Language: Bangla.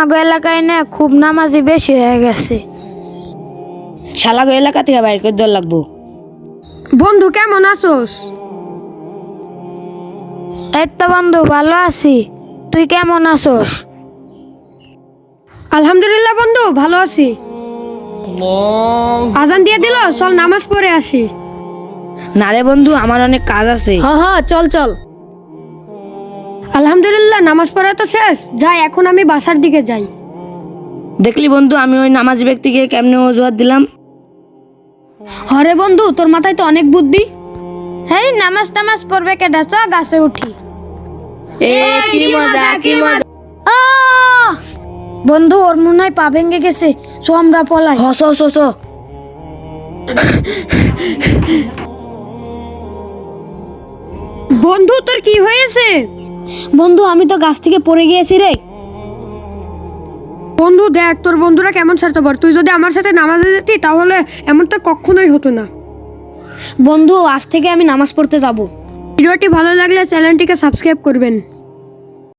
আমাগো এলাকায় না খুব নামাজি বেশি হয়ে গেছে। শালাগো এলাকা থেকে বাইর করে দেওয়ার লাগবো। বন্ধু কেমন আছোস? এই তো বন্ধু ভালো আছি, তুই কেমন আছোস? আলহামদুলিল্লাহ বন্ধু ভালো আছি। আজান দিয়ে দিল, চল নামাজ পড়ে আসি। না রে বন্ধু, আমার অনেক কাজ আছে। হ্যাঁ চল চল। আলহামদুলিল্লাহ নামাজ পড়া তো শেষ, যাই এখন আমি বাসার দিকে যাই। দেখলি বন্ধু, আমি ওই নামাজি ব্যক্তিকে কেমনে অজুহাত দিলাম। হরে বন্ধু, তোর মাথায় তো অনেক বুদ্ধি। হেই নামাজ টামাজ পড়বে কেডা, চ গাছে উঠি। কি মজা কি মজা। আহ! বন্ধু ওর মনে হয় পা ভেঙে গেছে, চো আমরা পলাই। হস হস হস। বন্ধু তোর কি হয়েছে? বন্ধু আমি তো গাছ থেকে পড়ে গিয়েছি রে। বন্ধু দেখ তোর বন্ধুরা কেমন স্বার্থপর, তুই যদি আমার সাথে নামাজে যেতি তাহলে এমনটা কখনোই হতো না। বন্ধু আজ থেকে আমি নামাজ পড়তে যাব। ভিডিওটি ভালো লাগলে চ্যানেলটিকে সাবস্ক্রাইব করবেন।